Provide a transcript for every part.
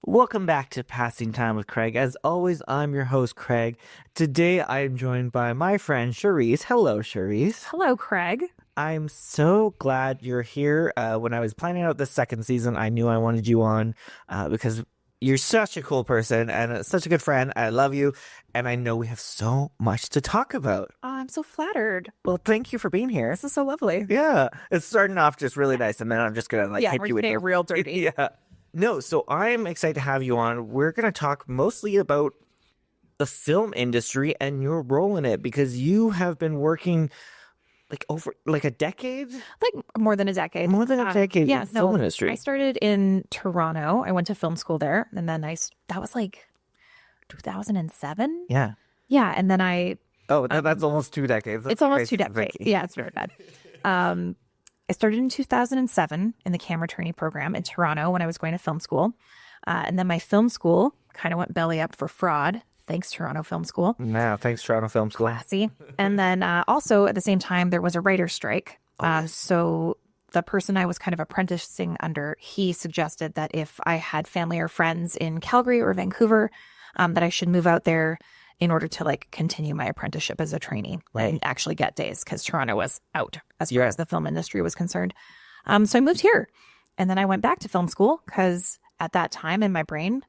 Welcome back to Passing Time with Craig. As always, I'm your host, Craig. Today, I am joined by my friend, Cherise. Hello, Cherise. Hello, Craig. I'm so glad you're here. When I was planning out the second season, I knew I wanted you on because you're such a cool person and such a good friend. I love you, and I know we have so much to talk about. Oh, I'm so flattered. Well, thank you for being here. This is so lovely. Yeah, it's starting off just really nice, and then I'm just gonna hit you with it real dirty. Yeah. No, so I'm excited to have you on. We're going to talk mostly about the film industry and your role in it, because you have been working over a decade? Like more than a decade. More than a decade in the film I industry. started in Toronto. I went to film school there. And then that was like 2007. Yeah. Yeah. And then that's almost 2 decades. That's it's almost 2 crazy decades. thinking. Yeah, it's very bad. I started in 2007 in the camera training program in Toronto when I was going to film school. And then my film school kind of went belly up for fraud. Thanks, Toronto Film School. No, thanks, Toronto Film School. Classy. And then also at the same time, there was a writer's strike. So the person I was kind of apprenticing under, he suggested that if I had family or friends in Calgary or Vancouver, that I should move out there in order to continue my apprenticeship as a trainee and actually get days, because Toronto was out as far as the film industry was concerned. So I moved here, and then I went back to film school because at that time in my brain,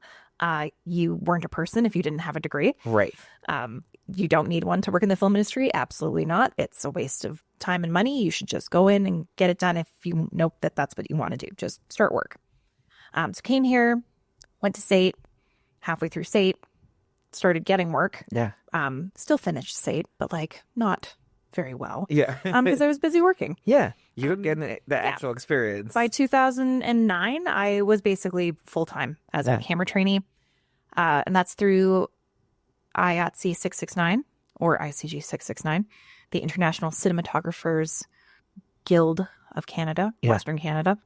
you weren't a person if you didn't have a degree. Right. You don't need one to work in the film industry. Absolutely not. It's a waste of time and money. You should just go in and get it done if you know that that's what you want to do. Just start work. So came here, went to SAIT, halfway through SAIT, started getting work. Yeah. Still finished SAIT, but not very well. Yeah. Because I was busy working. Yeah. You don't get the actual experience. By 2009, I was basically full-time as a camera trainee. And that's through IATC 669 or ICG 669, the International Cinematographers Guild of Canada, Western Canada.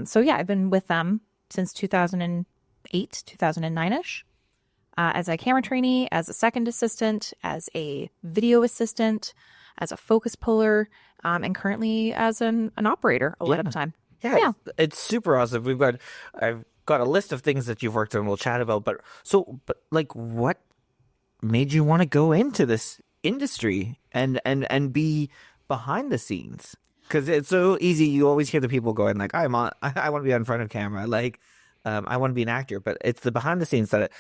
So I've been with them since 2008, 2009-ish. As a camera trainee, as a second assistant, as a video assistant, as a focus puller, and currently as an operator a lot of the time. Yeah. It's super awesome. I've got a list of things that you've worked on we'll chat about, but what made you want to go into this industry and be behind the scenes? Because it's so easy. You always hear the people going I want to be on front of camera. I want to be an actor, but it's the behind the scenes that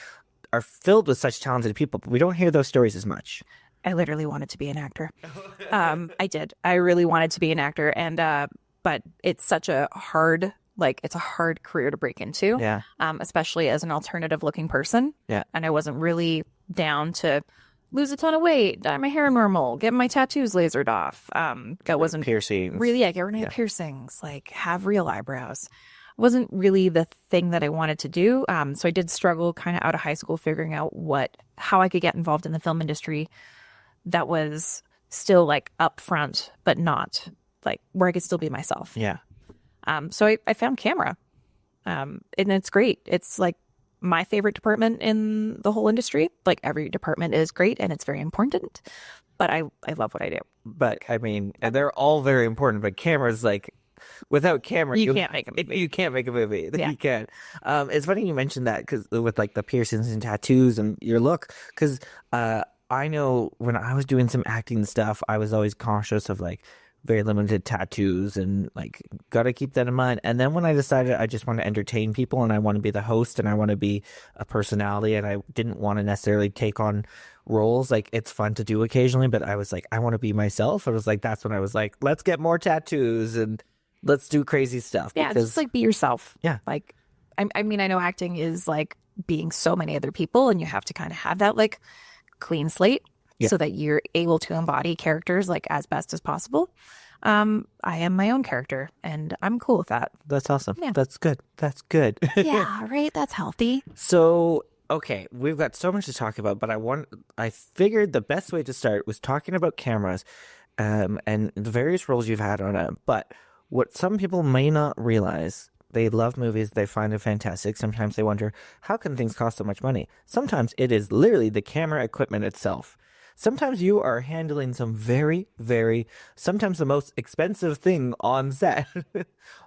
are filled with such talented people, but we don't hear those stories as much. I literally wanted to be an actor. I did. I really wanted to be an actor, and but it's such a hard, it's a hard career to break into. Yeah. Especially as an alternative looking person. Yeah. And I wasn't really down to lose a ton of weight, dye my hair normal, get my tattoos lasered off. That wasn't piercings. Really, get rid of piercings, have real eyebrows. Wasn't really the thing that I wanted to do. So I did struggle kind of out of high school figuring out how I could get involved in the film industry that was still upfront, but not where I could still be myself. Yeah. So I found camera, and it's great. It's my favorite department in the whole industry. Every department is great and it's very important, but I love what I do. But I mean, and they're all very important, but camera's without camera, you can't make a movie. You can't make a movie. Yeah. You can't. It's funny you mentioned that, because with the piercings and tattoos and your look, because I know when I was doing some acting stuff, I was always cautious of very limited tattoos and gotta keep that in mind. And then when I decided I just want to entertain people and I want to be the host and I want to be a personality and I didn't want to necessarily take on roles, it's fun to do occasionally, but I was I want to be myself. I was that's when I was let's get more tattoos and let's do crazy stuff. Yeah, because, just be yourself. Yeah. I mean, I know acting is being so many other people, and you have to kind of have that clean slate so that you're able to embody characters as best as possible. I am my own character, and I'm cool with that. That's awesome. Yeah. That's good. That's good. Yeah, right? That's healthy. So, okay, we've got so much to talk about, but I figured the best way to start was talking about cameras and the various roles you've had on it. But what some people may not realize, they love movies, they find it fantastic. Sometimes they wonder, how can things cost so much money? Sometimes it is literally the camera equipment itself. sometimes you are handling some very, very, sometimes the most expensive thing on set.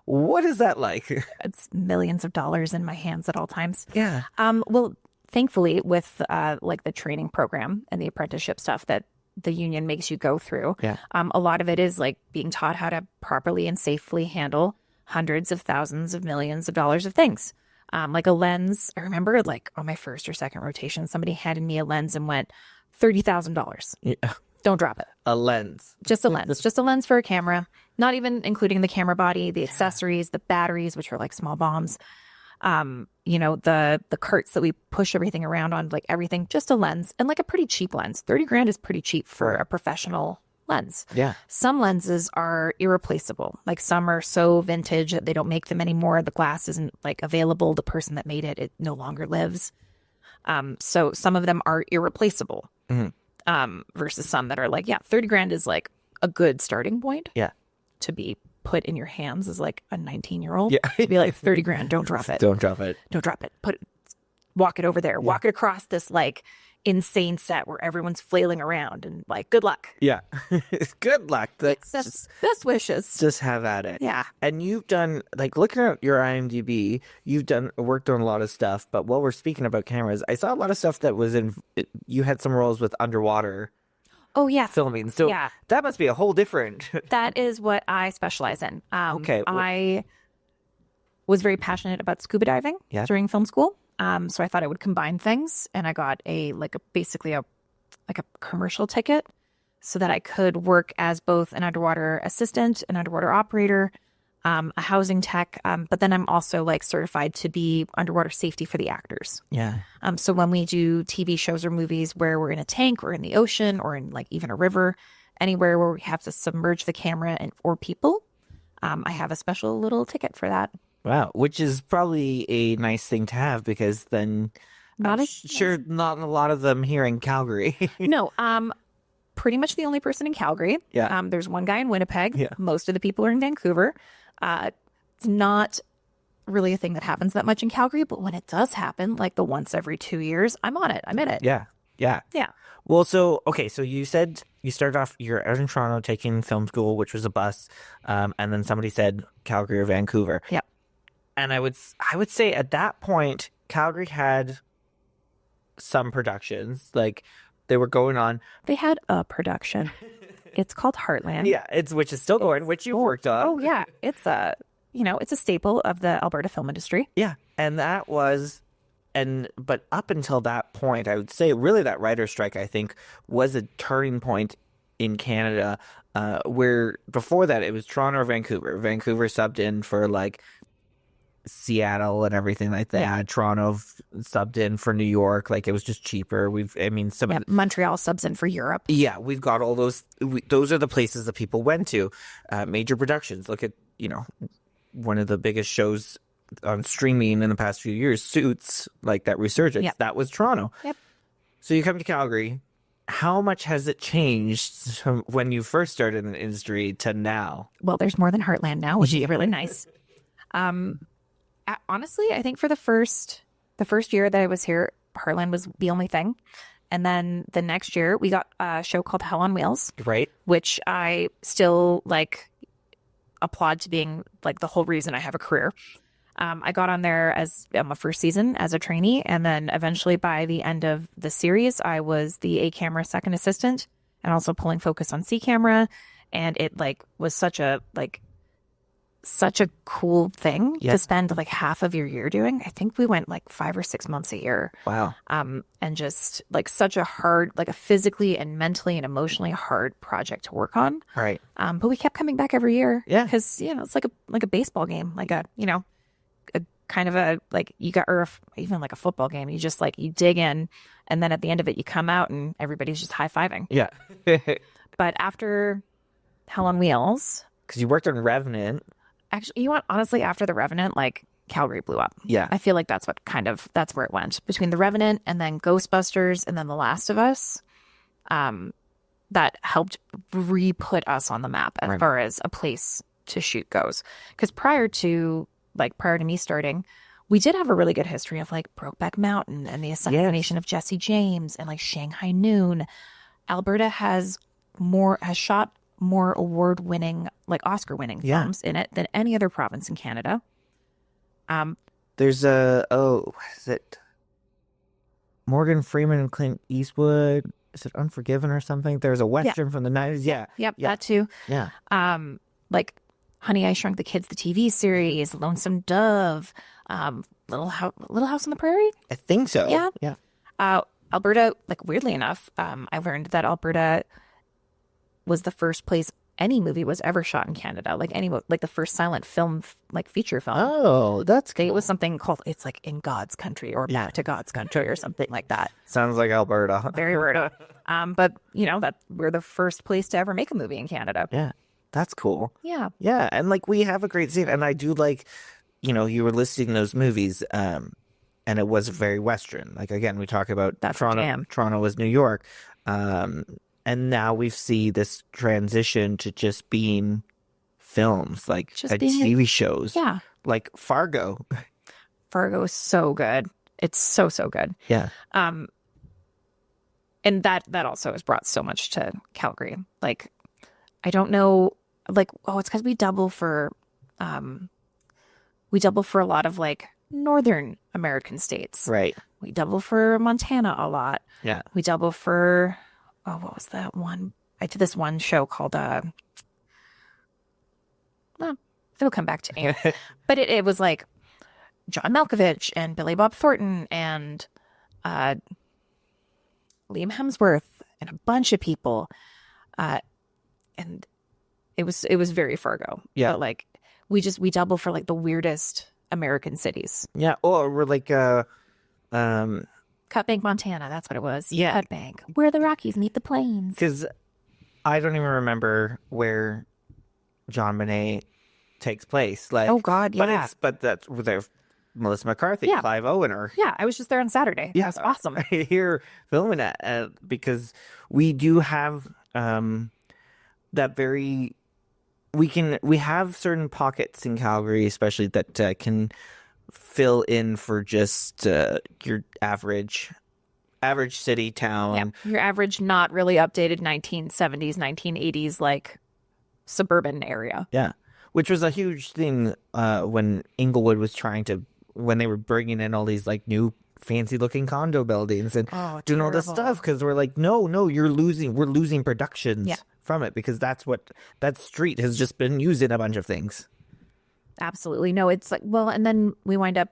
What is that like? It's millions of dollars in my hands at all times. Yeah. Well, thankfully, with like the training program and the apprenticeship stuff that the union makes you go through, Yeah. a lot of it is like being taught how to properly and safely handle hundreds of thousands of millions of dollars of things. Like a lens. I remember like on my first or second rotation, somebody handed me a lens and went $30,000. Yeah. Don't drop it. A lens. Just a lens. Just a lens for a camera. Not even including the camera body, the accessories, the batteries, which are like small bombs. The carts that we push everything around on, like everything, just a lens, and like a pretty cheap lens. 30 grand is pretty cheap for a professional lens. Yeah. Some lenses are irreplaceable. Like some are so vintage that they don't make them anymore. The glass isn't like available. The person that made it no longer lives. So some of them are irreplaceable. Versus some that are like, 30 grand is like a good starting point. Yeah. To be put in your hands as like a 19-year-old. Yeah. Be like 30 grand, don't drop it. Don't drop it. Don't drop it. Walk it over there. Walk it across this like insane set where everyone's flailing around and like, good luck. Yeah. Good luck. Best wishes. Just have at it. Yeah. And you've done, like, looking at your IMDb, you've worked on a lot of stuff. But while we're speaking about cameras, I saw a lot of stuff that was you had some roles with underwater Oh, yeah. filming. So Yeah. that must be a whole different. That is what I specialize in. Okay. I was very passionate about scuba diving during film school. So I thought I would combine things, and I got basically a commercial ticket so that I could work as both an underwater assistant, an underwater operator, a housing tech. But then I'm also like certified to be underwater safety for the actors. Yeah. So when we do TV shows or movies where we're in a tank or in the ocean or in like even a river, anywhere where we have to submerge the camera or people, I have a special little ticket for that. Wow. Which is probably a nice thing to have, because then not a lot of them here in Calgary. No. Pretty much the only person in Calgary. Yeah. There's one guy in Winnipeg. Yeah. Most of the people are in Vancouver. It's not really a thing that happens that much in Calgary, but when it does happen, like the once every 2 years, I'm on it. I'm in it. Yeah. Yeah. Yeah. Well, so you said you started off, you're out in Toronto taking film school, which was a bus. And then somebody said Calgary or Vancouver. Yep. And I would say at that point, Calgary had some productions, like they were going on. They had a production. It's called Heartland. Yeah, which is still going, which you worked on. Oh yeah, it's a staple of the Alberta film industry. Yeah, and that was, but up until that point, I would say really that writer's strike, I think, was a turning point in Canada, where before that it was Toronto or Vancouver. Vancouver subbed in for like Seattle and everything like that. Yeah. Toronto subbed in for New York, like it was just cheaper. Montreal subs in for Europe. Yeah, we've got all those. Those are the places that people went to. Major productions. Look at one of the biggest shows on streaming in the past few years, Suits, like that resurgence. Yep. That was Toronto. Yep. So you come to Calgary. How much has it changed from when you first started in the industry to now? Well, there's more than Heartland now, which is really nice. Honestly, I think for the first year that I was here, Heartland was the only thing. And then the next year we got a show called Hell on Wheels, Right. which I still like applaud to being like the whole reason I have a career. I got on there as my first season as a trainee. And then eventually by the end of the series, I was the A camera second assistant and also pulling focus on C camera. And it like was such a cool thing to spend like half of your year doing. I think we went like 5 or 6 months a year. Wow. And just like such a hard, like a physically and mentally and emotionally hard project to work on. Right. But we kept coming back every year. Yeah. Because, it's like a baseball game, like a kind of a, like you got, or even like a football game. You just like, you dig in and then at the end of it, you come out and everybody's just high-fiving. Yeah. But after Hell on Wheels. Because you worked on Revenant. Actually, honestly, after the Revenant, like Calgary blew up. Yeah. I feel like that's where it went. Between the Revenant and then Ghostbusters and then The Last of Us, that helped re-put us on the map as far as a place to shoot goes. Because prior to me starting, we did have a really good history of like Brokeback Mountain and the assassination of Jesse James and like Shanghai Noon. Alberta has shot more award-winning, like Oscar-winning films in it than any other province in Canada. There's is it Morgan Freeman and Clint Eastwood? Is it Unforgiven or something? There's a Western from the 90s. Yeah. Yep, that too. Yeah. Like Honey, I Shrunk the Kids, the TV series, Lonesome Dove, Little House on the Prairie. I think so. Yeah. Yeah. Alberta, like weirdly enough, I learned that Alberta was the first place any movie was ever shot in Canada. Like the first silent film, like feature film. Oh, that's cool. It was something called, it's like In God's Country or Back to God's Country or something like that. Sounds like Alberta. Very weird. But that we're the first place to ever make a movie in Canada. Yeah. That's cool. Yeah. Yeah. And like we have a great scene. And I do like, you were listing those movies, and it was very Western. Like again, we talk about Toronto. Toronto was New York. And now we see this transition to just being films, like just TV shows. Yeah. Like Fargo. Fargo is so good. It's so good. Yeah. And that also has brought so much to Calgary. Like, I don't know, like, it's because we double for a lot of like Northern American states. Right. We double for Montana a lot. Yeah. We double for, what was that one? I did this one show called, it'll come back to me. But it was like John Malkovich and Billy Bob Thornton and Liam Hemsworth and a bunch of people. And it was very Fargo. Yeah. But like we double for like the weirdest American cities. Yeah. Or we're like Cut Bank, Montana. That's what it was. Yeah. Cut Bank. Where the Rockies meet the plains. Because I don't even remember where John Bonet takes place. Like, oh God, yeah. But that's with Melissa McCarthy, Clive Owen, or I was just there on Saturday. Yeah, it was awesome. Right here filming that because we do have that very. We have certain pockets in Calgary, especially that can fill in for just your average city town. Yeah, your average, not really updated 1970s, 1980s like suburban area. Yeah, which was a huge thing when Inglewood was when they were bringing in all these like new fancy looking condo buildings and doing all this stuff, because we're like, no, we're losing productions from it, because that street has just been used in a bunch of things. Absolutely. No, it's like, well, and then we wind up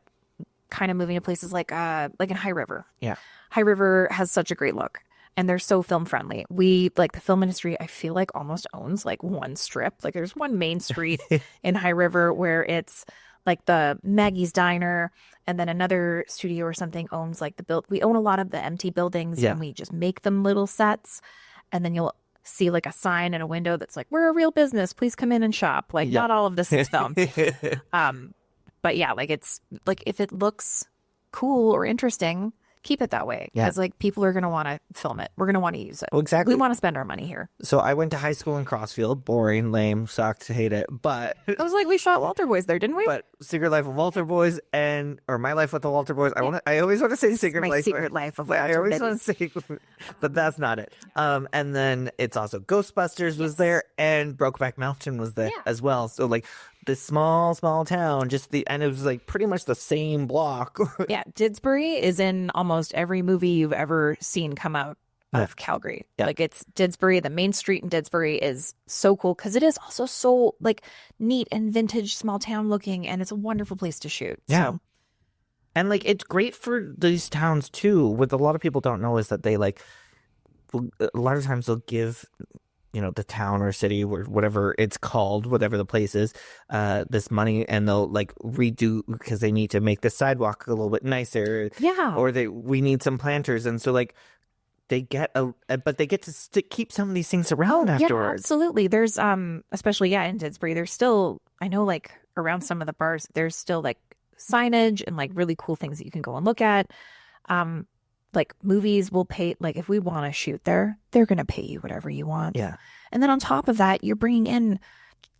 kind of moving to places like in High River. Yeah. High River has such a great look, and they're so film friendly. We, like, the film industry, I feel like almost owns like one strip. Like there's one main street in High River where it's like the Maggie's Diner, and then another studio or something owns like we own a lot of the empty buildings, and we just make them little sets, and then you'll see like a sign in a window that's like, we're a real business, please come in and shop. Like not all of this is film. But yeah, like it's like, if it looks cool or interesting, keep it that way. Because like people are going to want to film it. We're going to want to use it. Well, exactly. We want to spend our money here. So I went to high school in Crossfield. Boring, lame, sucked, hate it. But I was like, we shot Walter Boys there, didn't we? But Secret Life of Walter Boys or My Life with the Walter Boys. I always want to say Secret Life of Walter. I always want to say, but that's not it. And then it's also Ghostbusters was there, and Brokeback Mountain was there as well. So like this small town, and it was like pretty much the same block. Yeah, Didsbury is in almost every movie you've ever seen come out of Calgary. Yeah. Like it's Didsbury, the main street in Didsbury is so cool because it is also so like neat and vintage, small town looking, and it's a wonderful place to shoot. Yeah. So. And like it's great for these towns too. What a lot of people don't know is that they like a lot of times they'll give the town or city or whatever it's called, whatever the place is, this money, and they'll like redo because they need to make the sidewalk a little bit nicer. Yeah. Or we need some planters. And so like they get but they get to keep some of these things around afterwards. Yeah, absolutely. There's, especially, in Didsbury, there's still, I know like around some of the bars, there's still like signage and like really cool things that you can go and look at. Like movies will pay, like if we want to shoot there, they're going to pay you whatever you want. Yeah. And then on top of that, you're bringing in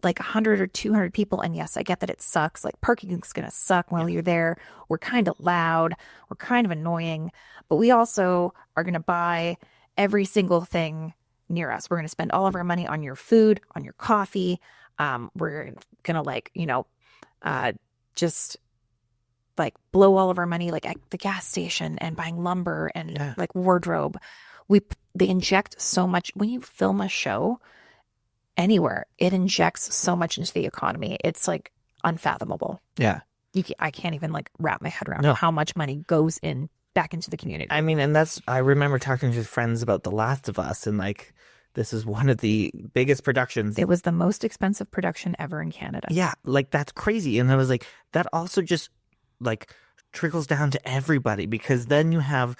like 100 or 200 people. And yes, I get that it sucks. Like parking is going to suck while you're there. We're kind of loud. We're kind of annoying. But we also are going to buy every single thing near us. We're going to spend all of our money on your food, on your coffee. We're going to like, just like blow all of our money like at the gas station and buying lumber and like wardrobe. They inject so much when you film a show anywhere. It injects so much into the economy. It's like unfathomable. Yeah. I can't even like wrap my head around how much money goes in back into the community. I mean, and I remember talking to friends about The Last of Us, and like, this is one of the biggest productions. It was the most expensive production ever in Canada. Yeah, like that's crazy. And I was like, that also just like trickles down to everybody, because then you have,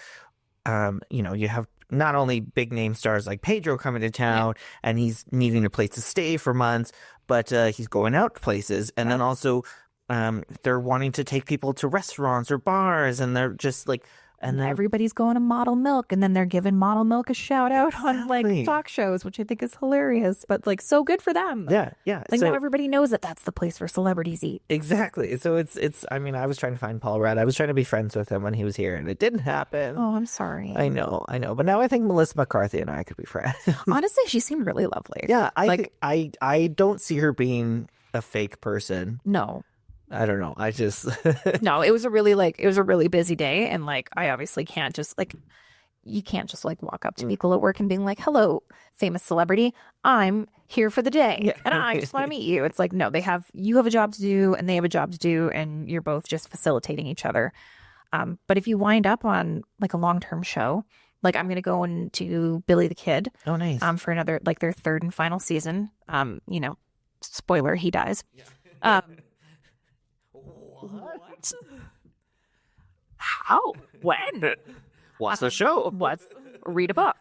you have not only big name stars like Pedro coming to town and he's needing a place to stay for months, but he's going out places. And then also they're wanting to take people to restaurants or bars, and they're just like, and everybody's going to Model Milk, and then they're giving Model Milk a shout out on like talk shows, which I think is hilarious, but like so good for them. Yeah. Like now everybody knows that that's the place where celebrities eat. Exactly. So it's. I mean, I was trying to find Paul Rudd. I was trying to be friends with him when he was here, and it didn't happen. Oh, I'm sorry. I know. But now I think Melissa McCarthy and I could be friends. Honestly, she seemed really lovely. Yeah, I don't see her being a fake person. No. I don't know. I just No, it was a really busy day, and like I obviously can't just like you can't just like walk up to people at work and being like, "Hello, famous celebrity, I'm here for the day and I just want to meet you." It's like, no, you have a job to do and they have a job to do, and you're both just facilitating each other. But if you wind up on like a long-term show, like I'm gonna go into Billy the Kid. Oh, nice. For another like their third and final season. Spoiler, he dies. What? How? When? What's the show? Read a book.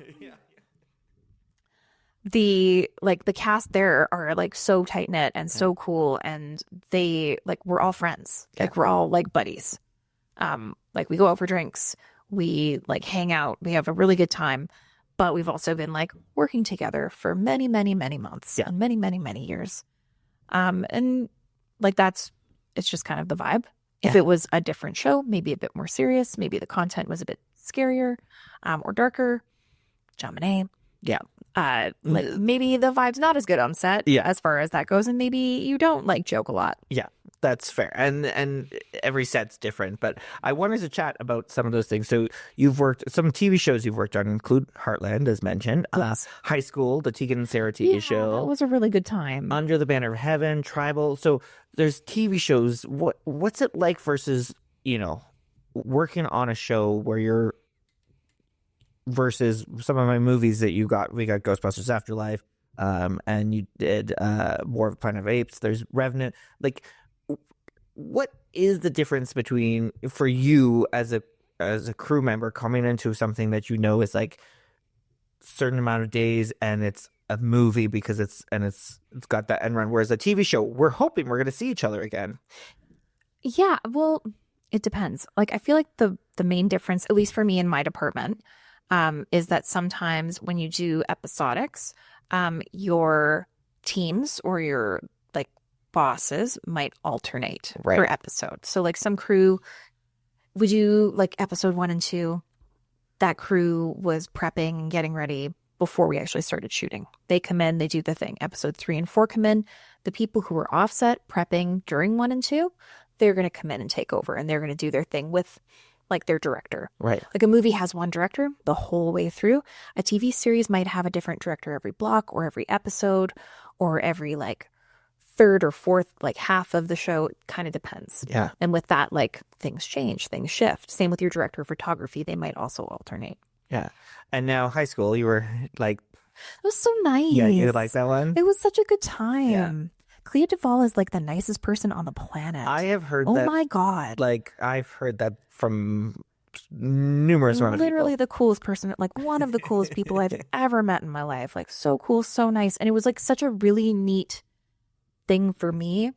The cast there are like so tight knit and so cool, and we're all friends. Like we're all like buddies. Like we go out for drinks, we like hang out, we have a really good time, but we've also been like working together for many, many, many months and many, many, many years. And like it's just kind of the vibe. If it was a different show, maybe a bit more serious, maybe the content was a bit scarier, or darker, Jamine. Yeah. Like maybe the vibe's not as good on set as far as that goes, and maybe you don't like joke a lot. Yeah, that's fair. And every set's different, but I wanted to chat about some of those things. So some TV shows you've worked on include Heartland, as mentioned, High School, the Tegan and Sarah TV show. That was a really good time. Under the Banner of Heaven, Tribal. So there's TV shows. What's it like versus, working on a show where you're versus some of my movies that we got Ghostbusters Afterlife, and you did War of the Planet of Apes. There's Revenant. Like, what is the difference between, for you as a crew member coming into something that is like certain amount of days, and it's a movie because it's got that end run, whereas a TV show, we're hoping we're going to see each other again? Yeah, well, it depends. Like, I feel like the main difference, at least for me in my department, is that sometimes when you do episodics, your teams or your like bosses might alternate per episode. So like some crew would do like episode 1 and 2. That crew was prepping, getting ready before we actually started shooting. They come in, they do the thing. Episode 3 and 4 come in. The people who were offset prepping during 1 and 2, they're going to come in and take over, and they're going to do their thing with like their director. Right. Like a movie has one director the whole way through. A TV series might have a different director every block or every episode or every like third or fourth like half of the show. It kind of depends. Yeah. And with that, like things change, things shift. Same with your director of photography. They might also alternate. Yeah. And now High School, you were like... It was so nice. Yeah, you like that one? It was such a good time. Yeah. Clea Duvall is like the nicest person on the planet. I have heard that. Oh my God. Like, I've heard that from numerous amount of people. Literally the coolest person, like one of the coolest people I've ever met in my life. Like so cool, so nice. And it was like such a really neat thing for me.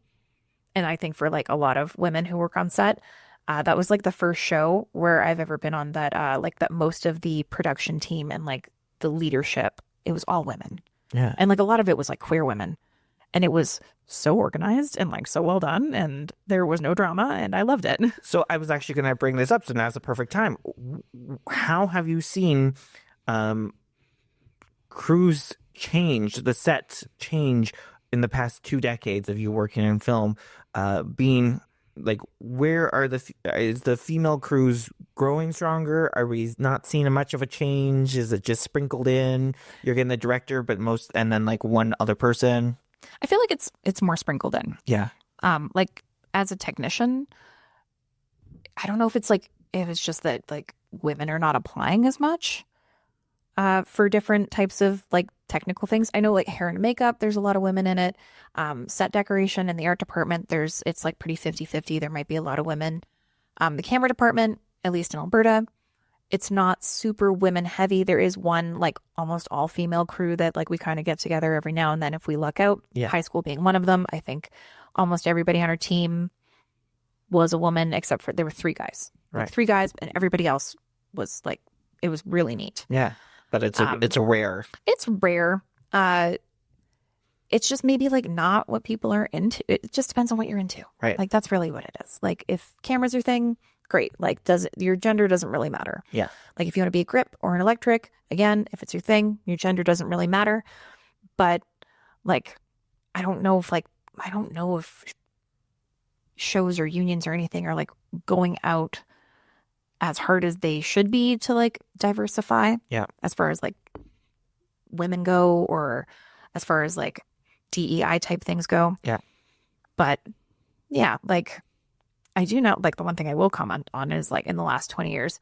And I think for like a lot of women who work on set, that was like the first show where I've ever been on that, like that most of the production team and like the leadership, it was all women. Yeah. And like a lot of it was like queer women. And it was so organized and like so well done, and there was no drama, and I loved it. So I was actually going to bring this up, so now's the perfect time. How have you seen crews change, the sets change in the past 2 decades of you working in film, being like, where are is the female crews growing stronger? Are we not seeing much of a change? Is it just sprinkled in? You're getting the director, but and then like one other person. I feel like it's more sprinkled in. Yeah. Like as a technician, I don't know if it's just that like women are not applying as much for different types of like technical things. I know like hair and makeup, there's a lot of women in it. Set decoration in the art department, it's like pretty 50-50. There might be a lot of women. The camera department, at least in Alberta, it's not super women heavy. There is one like almost all female crew that like we kind of get together every now and then if we luck out. Yeah. High school being one of them. I think almost everybody on our team was a woman except for there were 3 guys. Right. Like 3 guys, and everybody else was like, it was really neat. Yeah. But it's a rare. It's rare. It's just maybe like not what people are into. It just depends on what you're into. Right. Like that's really what it is. Like if camera's your thing, great. Like your gender doesn't really matter. Yeah. Like if you want to be a grip or an electric, again, if it's your thing, your gender doesn't really matter. But like, I don't know if shows or unions or anything are like going out as hard as they should be to like diversify. Yeah. As far as like women go, or as far as like DEI type things go. Yeah. But yeah, like I do know, like the one thing I will comment on is like in the last 20 years,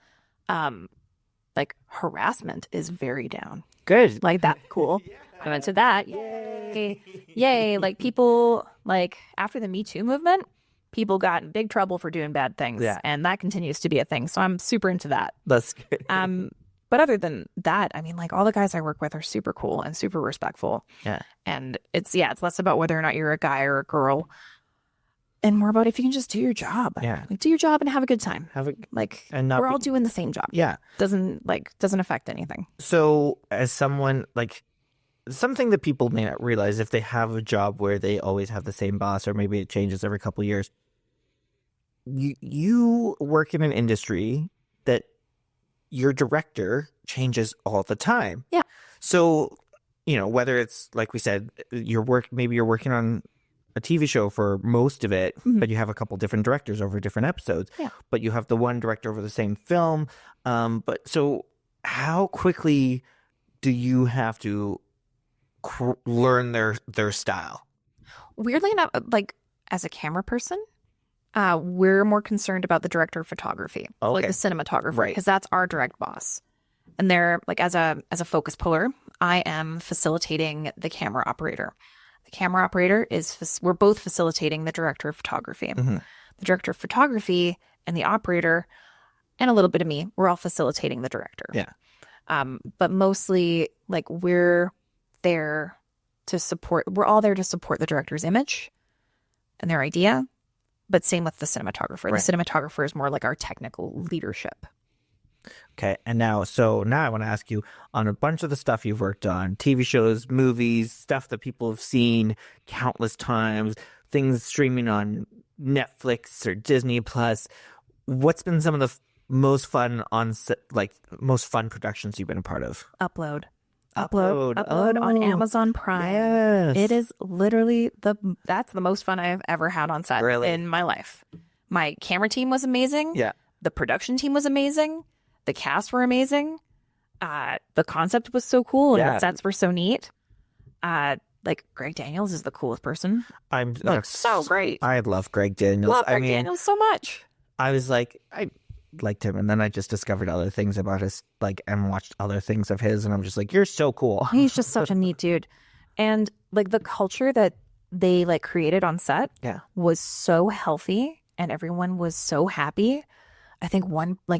like harassment is very down. Good. Like that's cool. I went to that. Yay. Yay. Like people, like after the Me Too movement, people got in big trouble for doing bad things. Yeah. And that continues to be a thing. So I'm super into that. That's good. But other than that, I mean, like all the guys I work with are super cool and super respectful. Yeah. And it's less about whether or not you're a guy or a girl and more about if you can just do your job. Yeah. Like do your job and have a good time. We're all doing the same job. Yeah. Doesn't affect anything. So as someone like something that people may not realize, if they have a job where they always have the same boss, or maybe it changes every couple of years, you work in an industry that your director changes all the time. Yeah. So, whether it's like we said, maybe you're working on a TV show for most of it, but you have a couple different directors over different episodes. Yeah. But you have the one director over the same film. But so how quickly do you have to learn their style? Weirdly enough, like as a camera person, we're more concerned about the director of photography, like the cinematographer, right? Because that's our direct boss. And they're like as a focus puller, I am facilitating the camera operator. The camera operator we're both facilitating the director of photography. Mm-hmm. The director of photography and the operator, and a little bit of me, we're all facilitating the director. Yeah. But mostly, like we're there to support. We're all there to support the director's image and their idea. But same with the cinematographer. Right. The cinematographer is more like our technical leadership. Okay. And now I want to ask you, on a bunch of the stuff you've worked on, TV shows, movies, stuff that people have seen countless times, things streaming on Netflix or Disney Plus, what's been some of the most fun most fun productions you've been a part of? Upload Oh, on Amazon Prime. Yes. It is literally that's the most fun I've ever had on set in my life. My camera team was amazing. Yeah. The production team was amazing. The cast were amazing. The concept was so cool, and the sets were so neat. Like Greg Daniels is the coolest person. So great. I love Greg Daniels. Love Greg Daniels so much. I was like, I liked him, and then I just discovered other things about his, and watched other things of his, and I'm just like, you're so cool. He's just such a neat dude. And like the culture that they created on set was so healthy, and everyone was so happy. I think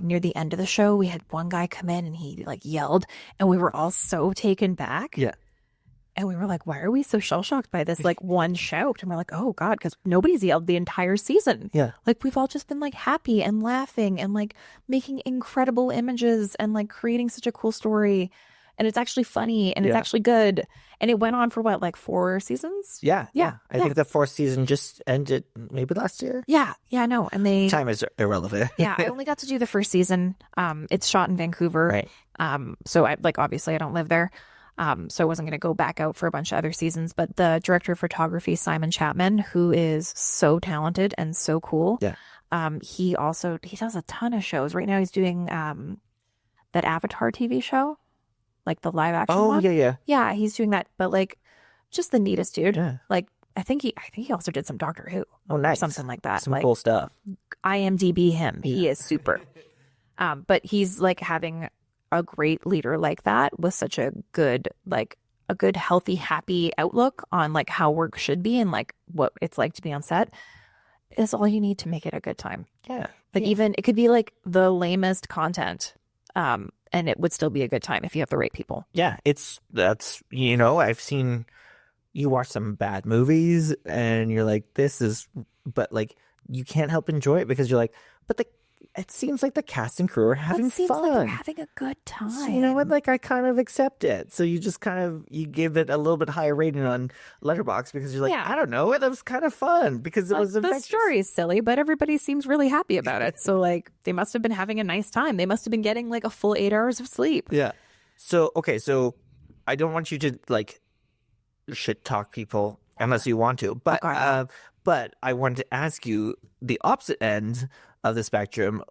near the end of the show, we had one guy come in and he yelled, and we were all so taken back. Yeah. And we were like, why are we so shell-shocked by this one shout? And we're like, oh God, because nobody's yelled the entire season. Yeah. We've all just been happy and laughing and making incredible images and creating such a cool story. And it's actually funny and it's actually good. And it went on for 4 seasons? Yeah. I think the 4th season just ended maybe last year. Yeah, I know. And time is irrelevant. Yeah, I only got to do the first season. It's shot in Vancouver. Right. So I obviously I don't live there. So I wasn't going to go back out for a bunch of other seasons. But the director of photography, Simon Chapman, who is so talented and so cool. Yeah. He does a ton of shows. Right now he's doing that Avatar TV show, like the live action one. Yeah. Yeah, he's doing that. But like, just the neatest dude. Yeah. Like, I think he also did some Doctor Who. Oh, nice. Or something like that. Some like, cool stuff. IMDb him. He is super. But he's like having a great leader like that with such a good, healthy, happy outlook on like how work should be and like what it's like to be on set is all you need to make it a good time. Yeah. Like even it could be like the lamest content. And it would still be a good time if you have the right people. Yeah. I've seen you watch some bad movies and you're like, but like you can't help enjoy it because you're like, but it seems like the cast and crew are having It seems fun. like they're having a good time. So, you know what? Like I kind of accept it. So you just you give it a little bit higher rating on Letterboxd because you're like, Yeah. I don't know, it was kind of fun because it was the infectious. story is silly, but everybody seems really happy about it. So like they must have been having a nice time. They must have been getting like a full 8 hours of sleep. Yeah. So I don't want you to like shit talk people unless you want to, but but I wanted to ask you the opposite end of the spectrum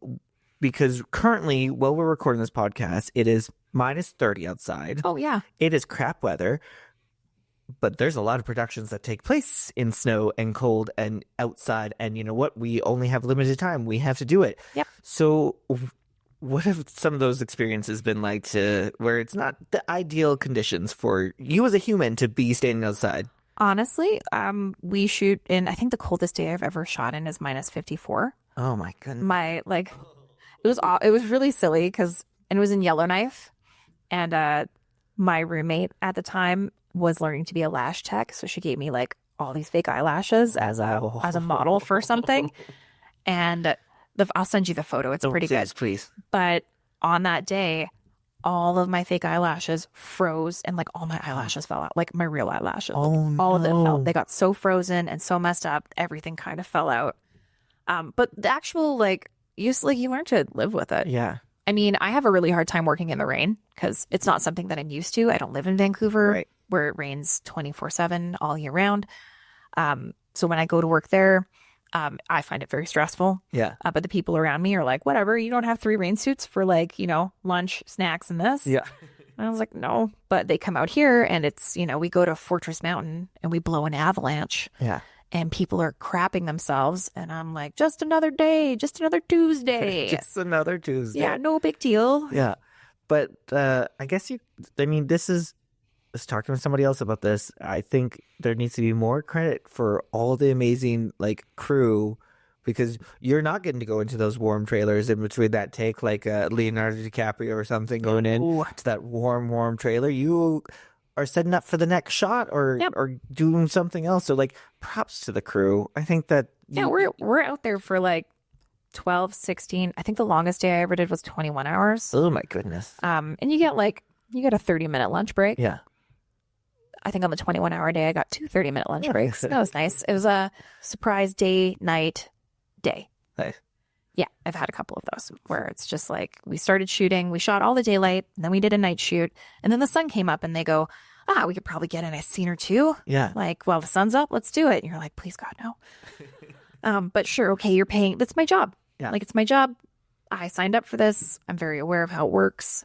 because currently, while we're recording this podcast, it is -30 outside. Oh yeah. It is crap weather, but there's a lot of productions that take place in snow and cold and outside. And you know what? We only have limited time. We have to do it. Yep. So what have some of those experiences been like where it's not the ideal conditions for you as a human to be standing outside? Honestly, we shoot in, I think the coldest day I've ever shot in is -54. Oh my goodness. It was really silly and it was in Yellowknife. And my roommate at the time was learning to be a lash tech. So she gave me like all these fake eyelashes as a model for something. And I'll send you the photo. It's pretty good. Please. But on that day, all of my fake eyelashes froze and like all my eyelashes fell out, like my real eyelashes. Oh, all of it no. fell. They got so frozen and so messed up. Everything kind of fell out. But the actual you learn to live with it. Yeah. I mean, I have a really hard time working in the rain because it's not something that I'm used to. I don't live in Vancouver Right. where it rains 24/7 all year round. So when I go to work there, I find it very stressful. Yeah. But the people around me are like, whatever, you don't have 3 rain suits for lunch, snacks, and this. Yeah. And I was like, no. But they come out here and it's, we go to Fortress Mountain and we blow an avalanche. Yeah. And people are crapping themselves. And I'm like, just another day, just another Tuesday. Just another Tuesday. Yeah, no big deal. Yeah. But I guess I was talking with somebody else about this. I think there needs to be more credit for all the amazing crew because you're not getting to go into those warm trailers in between that take like Leonardo DiCaprio or something going in to that warm trailer. You are setting up for the next shot or doing something else. So props to the crew. I think that we're out there for 12, 16. I think the longest day I ever did was 21 hours. Oh my goodness. And you get a 30-minute lunch break. Yeah. I think on the 21-hour day I got 2 30-minute lunch breaks. That was nice. It was a surprise day, night, day. Nice. Yeah, I've had a couple of those where it's just we started shooting, we shot all the daylight, and then we did a night shoot, and then the sun came up and they go, we could probably get a nice scene or two. Yeah. While the sun's up, let's do it. And you're like, please God, no. But sure, okay, you're paying. That's my job. Yeah. It's my job. I signed up for this. I'm very aware of how it works.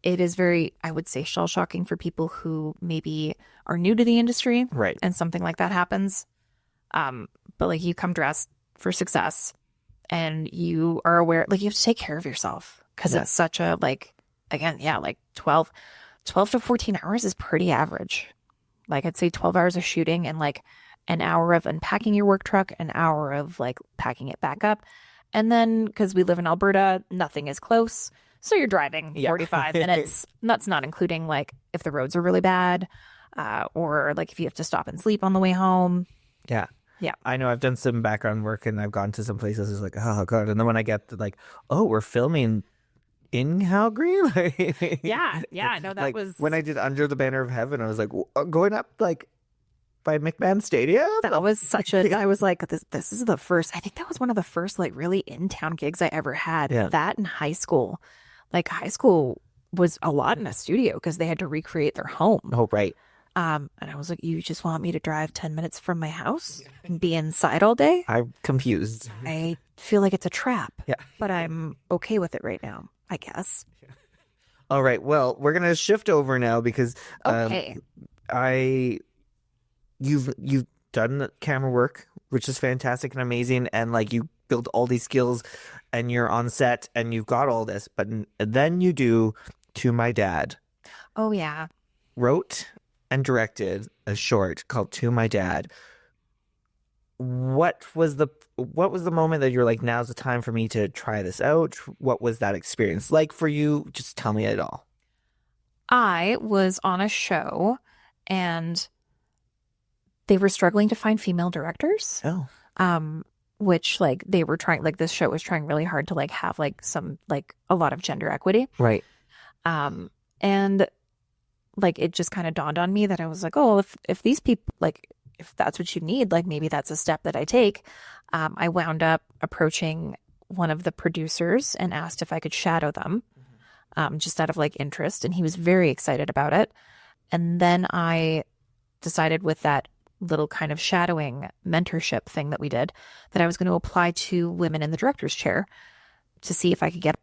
It is very, I would say, shell-shocking for people who maybe are new to the industry. Right. And something like that happens. But you come dressed for success and you are aware, you have to take care of yourself because it's such a, 12 to 14 hours is pretty average. I'd say 12 hours of shooting and an hour of unpacking your work truck, an hour of packing it back up. And then because we live in Alberta, nothing is close. So you're driving 45 minutes. That's not including if the roads are really bad or if you have to stop and sleep on the way home. Yeah. Yeah. I know I've done some background work and I've gone to some places. It's oh God. And then when I get to we're filming in Calgary. Yeah. No, that was when I did Under the Banner of Heaven. I was going up by McMahon Stadium. That was such a. I was like, this is the first. I think that was one of the first really in town gigs I ever had. Yeah. That in high school, high school, was a lot in a studio because they had to recreate their home. Oh, right. And I was like, you just want me to drive 10 minutes from my house and be inside all day? I'm confused. I feel like it's a trap. Yeah. But I'm okay with it right now, I guess. All right. Well, we're gonna shift over now because Okay. you've done the camera work, which is fantastic and amazing, and like you build all these skills, and you're on set, and you've got all this, but then you do To My Dad. Oh, yeah. Wrote and directed a short called To My Dad. What was the moment that you're like, now's the time for me to try this out? What was that experience like for you? Just tell me it all. I was on a show and they were struggling to find female directors. Oh. Which like they were trying, like this show was trying really hard to like have like some like a lot of gender equity. Right. And like it just kind of dawned on me that I was like, oh, if these people like if that's what you need, like maybe that's a step that I take. I wound up approaching one of the producers and asked if I could shadow them, just out of like interest, and he was very excited about it. And then I decided with that little kind of shadowing mentorship thing that we did that I was going to apply to women in the director's chair to see if I could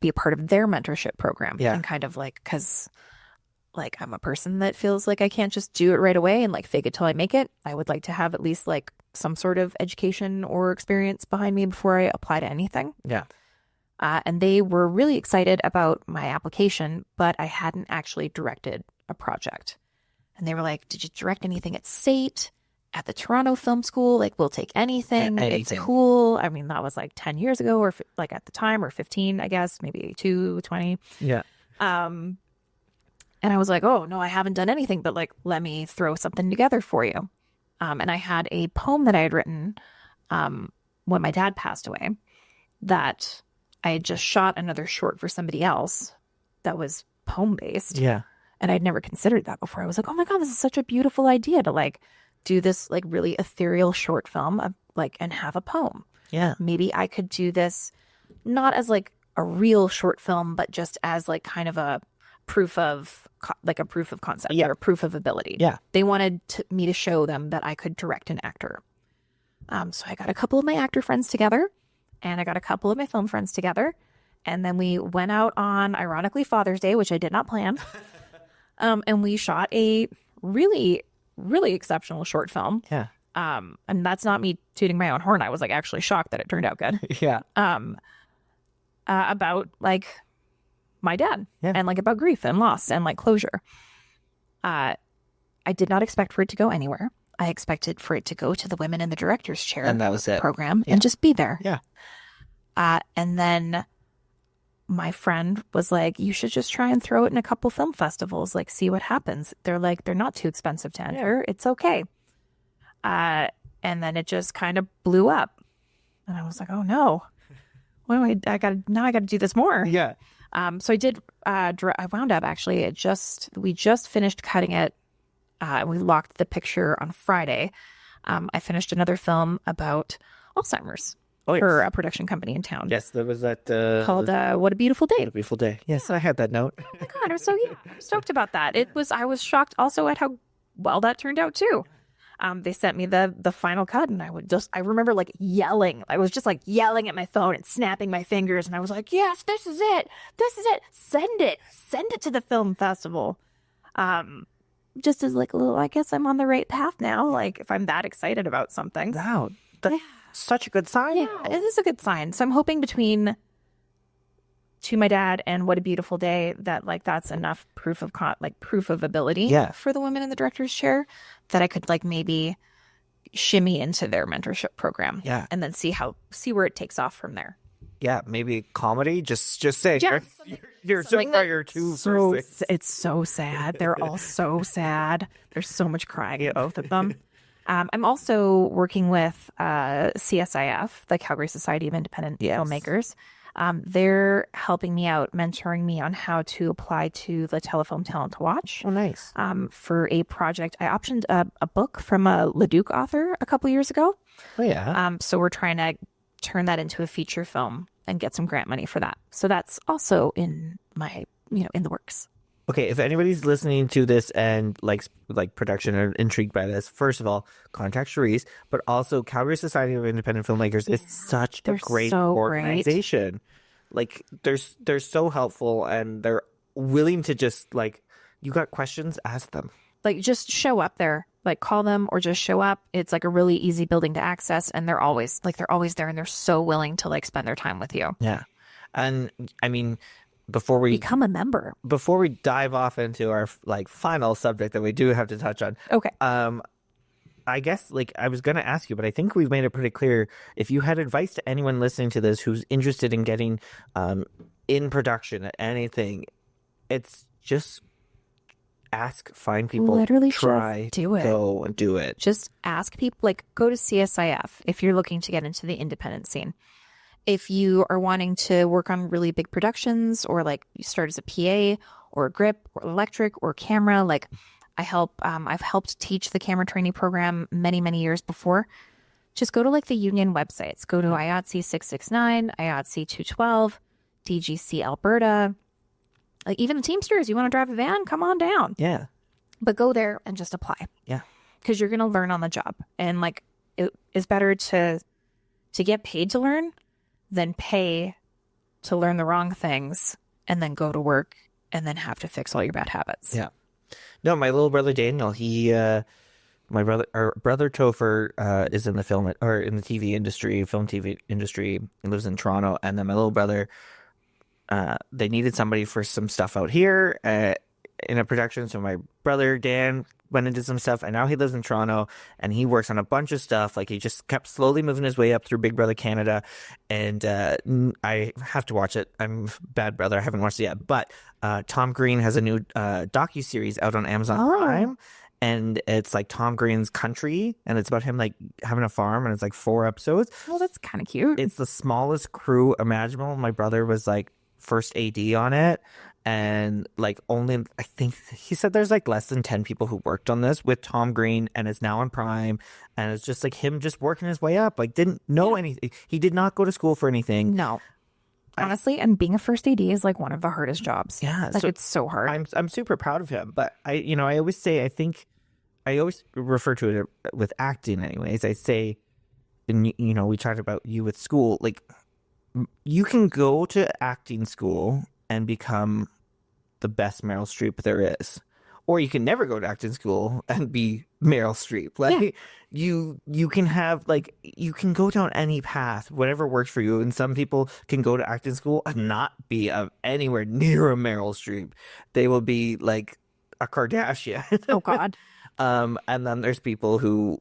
be a part of their mentorship program. Yeah. And kind of like, because like I'm a person that feels like I can't just do it right away and like fake it till I make it. I would like to have at least like some sort of education or experience behind me before I apply to anything. Yeah. And they were really excited about my application, but I hadn't actually directed a project. And they were like, did you direct anything at SAIT, at the Toronto Film School? Like, we'll take anything. Anything. It's cool. I mean, that was like 10 years ago or like at the time, or 15, I guess, maybe 20. Yeah. And I was like, oh, no, I haven't done anything, but like, let me throw something together for you. And I had a poem that I had written when my dad passed away that I had just shot another short for somebody else that was poem based. Yeah. And I'd never considered that before. I was like, oh my God, this is such a beautiful idea to like do this like really ethereal short film of, like and have a poem. Yeah. Maybe I could do this not as like a real short film, but just as like kind of a proof of concept or a proof of ability. Yeah. They wanted me to show them that I could direct an actor. So I got a couple of my actor friends together and I got a couple of my film friends together. And then we went out on, ironically, Father's Day, which I did not plan. And we shot a really, really exceptional short film. Yeah. And that's not me tooting my own horn. I was like actually shocked that it turned out good. Yeah. About like my dad Yeah. and like about grief and loss and like closure. I did not expect for it to go anywhere. I expected for it to go to the Women in the Director's Chair And that was it. program and just be there. Yeah. And then my friend was like, you should just try and throw it in a couple film festivals, like see what happens. They're like, they're not too expensive to enter. It's okay. And then it just kind of blew up. And I was like, oh no. Well, I gotta do this more. Yeah. So I did, I wound up actually, we just finished cutting it. We locked the picture on Friday. I finished another film about Alzheimer's for a production company in town. Yes, there was that Called What a Beautiful Day. What a Beautiful Day. Yes, I had that note. Oh my God, I'm stoked about that. I was shocked also at how well that turned out too. They sent me the final cut and I remember like yelling. I was just like yelling at my phone and snapping my fingers. And I was like, yes, this is it. This is it. Send it to the film festival. Just as like a little, I guess I'm on the right path now. Like if I'm that excited about something. Wow. That's such a good sign. Yeah, it is a good sign. So I'm hoping between To My Dad and What a Beautiful Day that like that's enough proof of ability for the Women in the Director's Chair that I could like maybe shimmy into their mentorship program. Yeah. And then see where it takes off from there. Yeah, maybe comedy. Just say you're too so it's so sad. They're all so sad. There's so much crying in both of them. I'm also working with CSIF, the Calgary Society of Independent Filmmakers. They're helping me out, mentoring me on how to apply to the Telefilm Talent to Watch. Oh, nice. For a project. I optioned a book from a Leduc author a couple years ago. Oh, yeah. So we're trying to turn that into a feature film and get some grant money for that. So that's also in my in the works. Okay, if anybody's listening to this and likes like production or intrigued by this, first of all, contact Cherise. But also, Calgary Society of Independent Filmmakers is such a They're great so great. organization. Like, they're so helpful, and they're willing to just like, you got questions, ask them. Like, just show up there, like call them or just show up. It's like a really easy building to access, and they're always there, and they're so willing to like spend their time with you. Yeah, and I mean, before we Become a member. before we dive off into our like final subject that we do have to touch on, Okay. I guess like I was gonna ask you, but I think we've made it pretty clear. If you had advice to anyone listening to this who's interested in getting in production at anything, it's just ask, find people, Literally try, just do it. go and do it. Just ask people, like go to CSIF if you're looking to get into the independent scene. If you are wanting to work on really big productions, or like you start as a PA or a grip or electric or camera, like I've helped teach the camera training program many years before. Just go to like the union websites. Go to IATSE 669, IATSE 212, DGC Alberta. Like even the Teamsters, you want to drive a van? Come on down. Yeah. But go there and just apply. Yeah. Because you're going to learn on the job. And like it is better to get paid to learn than pay to learn the wrong things and then go to work and then have to fix all your bad habits. Yeah. No, my little brother Daniel, my brother Topher is in the film or in the TV industry, film TV industry. He lives in Toronto, and then my little brother, they needed somebody for some stuff out here in a production. So my brother Dan went into some stuff, and now he lives in Toronto, and he works on a bunch of stuff. Like he just kept slowly moving his way up through Big Brother Canada, and I have to watch it. I'm bad brother. I haven't watched it yet, but Tom Green has a new docu-series out on Amazon Prime, and it's like Tom Green's country, and it's about him like having a farm, and it's like 4 episodes. Well, that's kind of cute. It's the smallest crew imaginable. My brother was like first AD on it, and like only I think he said there's like less than 10 people who worked on this with Tom Green, and it's now on Prime, and it's just like him just working his way up. Like didn't know anything. He did not go to school for anything. No. Honestly, and being a first AD is like one of the hardest jobs. Yeah, like so it's so hard. I'm super proud of him, but I always say I always refer to it with acting anyways. I say, and we talked about you with school, like you can go to acting school and become the best Meryl Streep there is, or you can never go to acting school and be Meryl Streep. Like you can have like you can go down any path, whatever works for you. And some people can go to acting school and not be anywhere near a Meryl Streep. They will be like a Kardashian. Oh God. And then there's people who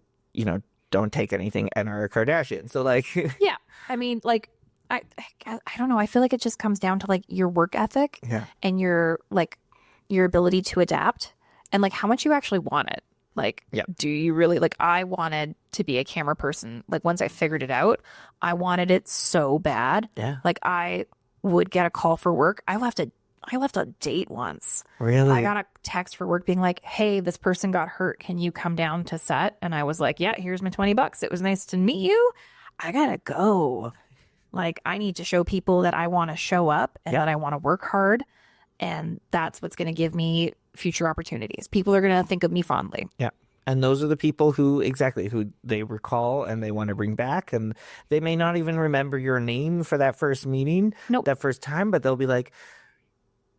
don't take anything and are a Kardashian. So like yeah, I mean like. I don't know. I feel like it just comes down to like your work ethic and your ability to adapt and like how much you actually want it. Like, do you really like, I wanted to be a camera person. Like once I figured it out, I wanted it so bad. Yeah. Like I would get a call for work. I left a date once. Really? I got a text for work being like, hey, this person got hurt. Can you come down to set? And I was like, yeah, here's my $20. It was nice to meet you. I gotta go. Like, I need to show people that I want to show up and that I want to work hard. And that's what's going to give me future opportunities. People are going to think of me fondly. Yeah. And those are the people who they recall and they want to bring back. And they may not even remember your name for that first meeting, that first time, but they'll be like,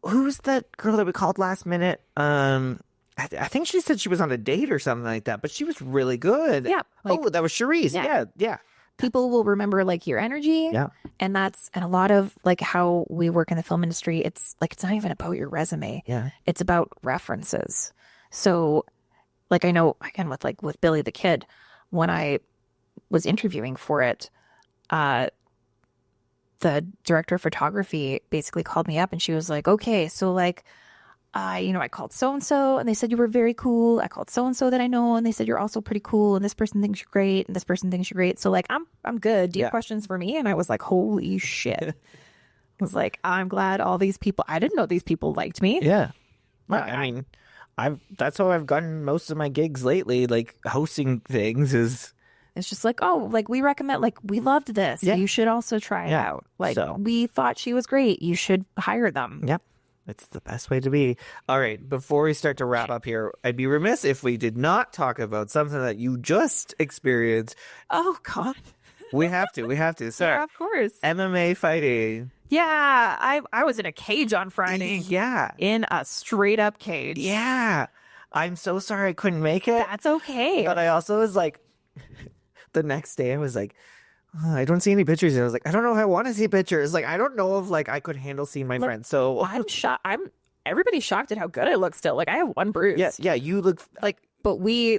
who's that girl that we called last minute? I think she said she was on a date or something like that, but she was really good. Yeah. Like, that was Cherise. Yeah. People will remember like your energy. Yeah. And a lot of like how we work in the film industry. It's like, it's not even about your resume. Yeah. It's about references. So like, I know again with Billy the Kid, when I was interviewing for it, the director of photography basically called me up and she was like, okay, so like, I called so-and-so and they said you were very cool. I called so-and-so that I know and they said you're also pretty cool. And this person thinks you're great. And this person thinks you're great. So like, I'm good. Do you have questions for me? And I was like, holy shit. I was like, I'm glad all these people, I didn't know these people liked me. Yeah. Well, I mean, that's how I've gotten most of my gigs lately. Like hosting things is. It's just like, oh, like we recommend, like we loved this. You should also try it out. Like we thought she was great. You should hire them. Yep. It's the best way to be. All right, before we start to wrap up here, I'd be remiss if we did not talk about something that you just experienced. Oh God. We have to. Yeah, Sorry. of course. MMA fighting. Yeah, I was in a cage on Friday. Yeah. In a straight up cage. Yeah. I'm so sorry I couldn't make it. That's okay. But I also was like, the next day I was like, I don't see any pictures. And I was like, I don't know if I want to see pictures. Like, I don't know if like I could handle seeing my friends. So I'm shocked. Everybody's shocked at how good I look still. Like, I have one bruise. yeah, you look like, but we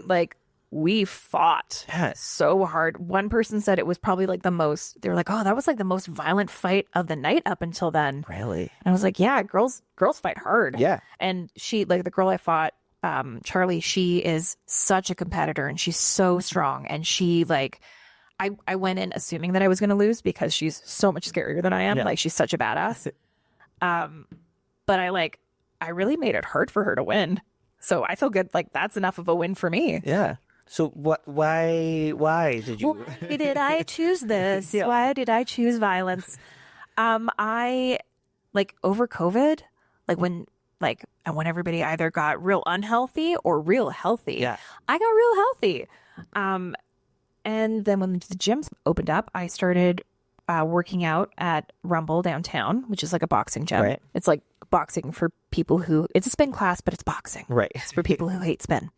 fought so hard. One person said it was probably like the most, they were like, oh, that was like the most violent fight of the night up until then. Really? And I was like, yeah, girls fight hard. Yeah. And she, like the girl I fought, Charlie, she is such a competitor and she's so strong. And she like, I went in assuming that I was going to lose because she's so much scarier than I am. Yeah. Like, she's such a badass. But I really made it hard for her to win. So I feel good. Like, that's enough of a win for me. Yeah. So why did you? Why did I choose this? Yeah. Why did I choose violence? I like over COVID, when everybody either got real unhealthy or real healthy. Yeah. I got real healthy. And then when the gyms opened up, I started working out at Rumble downtown, which is like a boxing gym. Right. It's like boxing for people who, it's a spin class, but it's boxing. Right. It's for people who hate spin.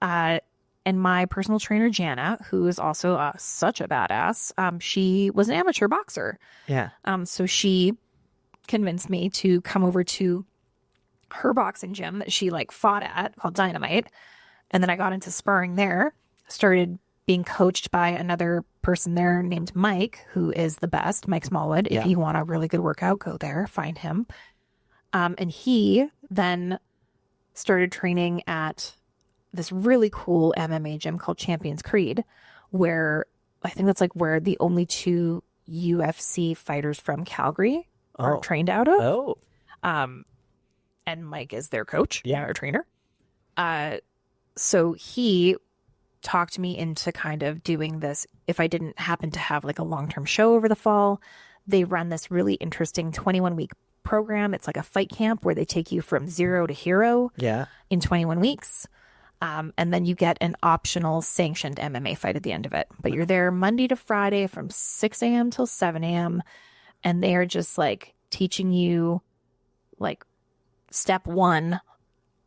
And my personal trainer, Jana, who is also such a badass, she was an amateur boxer. Yeah. So she convinced me to come over to her boxing gym that she like fought at called Dynamite. And then I got into sparring there, started being coached by another person there named Mike, who is the best, Mike Smallwood. Yeah. If you want a really good workout, go there, find him. And he then started training at this really cool MMA gym called Champions Creed, where I think that's like where the only two UFC fighters from Calgary are trained out of. Oh. And Mike is their coach, Yeah. or trainer. So he talked me into kind of doing this. If I didn't happen to have like a long-term show over the fall, they run this really interesting 21-week program. It's like a fight camp where they take you from zero to hero Yeah. in 21 weeks. And then you get an optional sanctioned MMA fight at the end of it. But you're there Monday to Friday from 6 a.m. till 7 a.m. And they're just like teaching you like step 1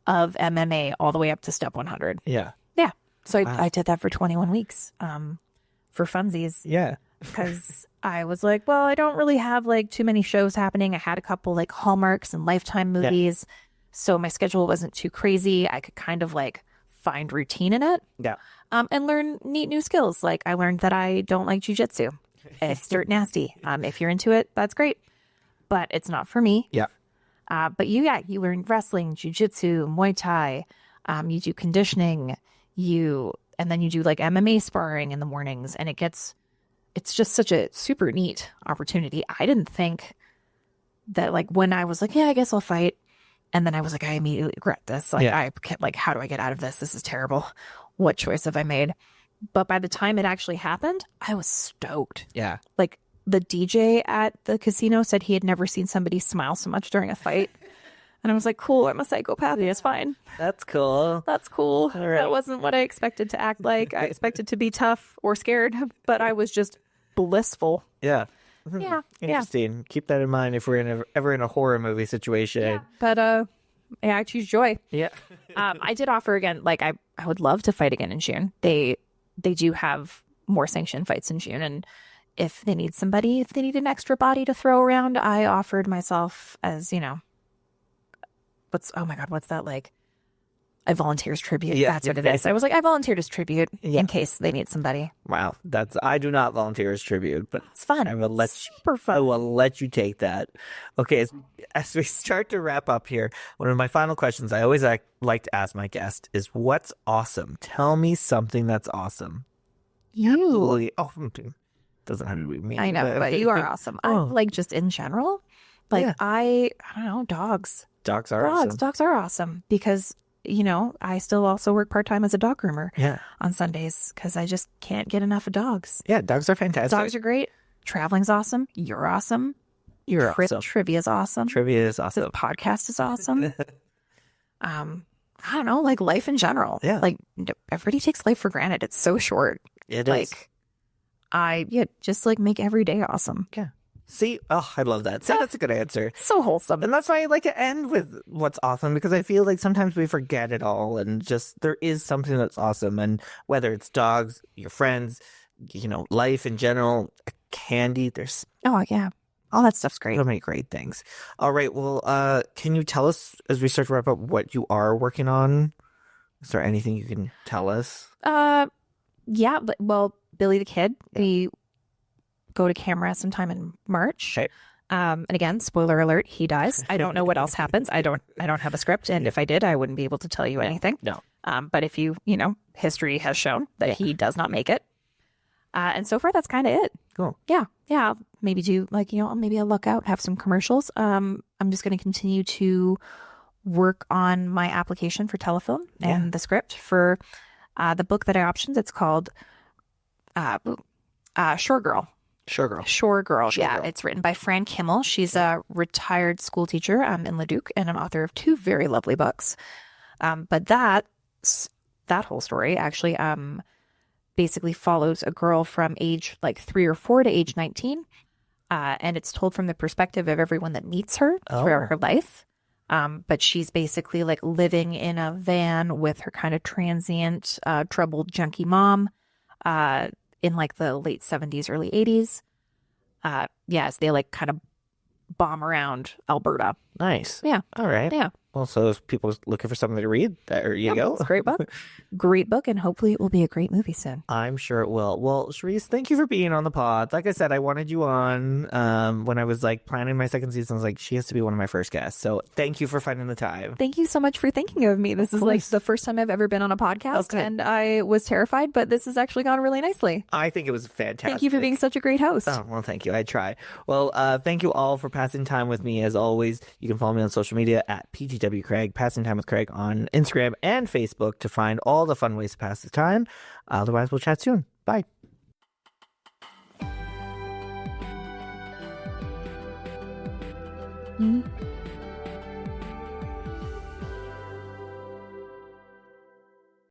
of MMA all the way up to step 100. Yeah. Yeah. So Wow. I did that for 21 weeks for funsies, Yeah. because I was like, well, I don't really have like too many shows happening. I had a couple like Hallmarks and Lifetime movies. So my schedule wasn't too crazy. I could kind of like find routine in it. Yeah. And learn neat new skills. Like, I learned that I don't like jujitsu. It's dirt nasty. If you're into it, that's great. But it's not for me. Yeah. But you learn wrestling, jujitsu, Muay Thai. You do conditioning. And then you do like MMA sparring in the mornings. And it's just such a super neat opportunity. I didn't think that like when I was like, yeah, I guess I'll fight. And then I was like, I immediately regret this. Like, Yeah. I kept like, how do I get out of this? This is terrible. What choice have I made? But by the time it actually happened, I was stoked. Yeah. Like, the DJ at the casino said he had never seen somebody smile so much during a fight. And I was like, cool, I'm a psychopathy. It's fine. That's cool. That's cool. All right. That wasn't what I expected to act like. I expected to be tough or scared, but I was just blissful. Yeah. Yeah. Interesting. Keep that in mind if we're ever in a horror movie situation. But I choose joy. Yeah. I did offer again, like I would love to fight again in June. They do have more sanctioned fights in June, and if they need an extra body to throw around, I offered myself as, what's that like? I volunteer as tribute. Yeah, That's what it is. I was like, I volunteered as tribute in case they need somebody. Wow. I do not volunteer as tribute, but It's fun. I will let Super fun. I will let you take that. Okay, as we start to wrap up here, one of my final questions I always like to ask my guest is, what's awesome? Tell me something that's awesome. Usually, doesn't have to be me. I know, but you are awesome. I like just in general, like I don't know, dogs. Dogs are awesome. Dogs are awesome because, I still also work part-time as a dog groomer Yeah. on Sundays because I just can't get enough of dogs. Yeah, dogs are fantastic. Dogs are great. Traveling's awesome. You're awesome. You're awesome. Trivia is awesome. Trivia is The awesome. podcast is awesome. I don't know, like life in general. Yeah. Like everybody takes life for granted. It's so short. It like is. just like make every day awesome. Yeah. See, oh, I love that. See, that's a good answer. So wholesome. And that's why I like to end with what's awesome, because I feel like sometimes we forget it all and just there is something that's awesome. And whether it's dogs, your friends, life in general, candy, there's Oh yeah. All that stuff's great. so many great things. All right. Well, can you tell us as we start to wrap up what you are working on? Is there anything you can tell us? Yeah, but Billy the Kid, we go to camera sometime in March. Okay. And again, spoiler alert, he dies. I don't know what else happens. I don't have a script, and if I did, I wouldn't be able to tell you anything. No. But if history has shown that he does not make it. And so far that's kind of it. Cool. Yeah. I'll maybe do maybe I'll look out, have some commercials. I'm just going to continue to work on my application for telefilm and the script for the book that I optioned. It's called Shore Girl. Sure, girl. Shore Girl. Shore Yeah, Girl. it's written by Fran Kimmel. She's a retired school teacher in Leduc and an author of 2 very lovely books. But that whole story actually basically follows a girl from age like 3 or 4 to age 19. And it's told from the perspective of everyone that meets her throughout her life. But she's basically like living in a van with her kind of transient, troubled, junkie mom in like the late 70s, early 80s. As they like kind of bomb around Alberta. Nice. Yeah. All right. Yeah. Well, so if people are looking for something to read, there you go. It's a great book. Great book, and hopefully it will be a great movie soon. I'm sure it will. Well, Cherise, thank you for being on the pod. Like I said, I wanted you on when I was like planning my second season. I was like, she has to be one of my first guests. So thank you for finding the time. Thank you so much for thinking of me. This is like the first time I've ever been on a podcast, and I was terrified, but this has actually gone really nicely. I think it was fantastic. Thank you for being such a great host. Oh, well, thank you. I try. Well, thank you all for passing time with me. As always, you can follow me on social media at PTW Craig, passing time with Craig on Instagram and Facebook to find all the fun ways to pass the time. Otherwise, we'll chat soon. Bye. Mm-hmm.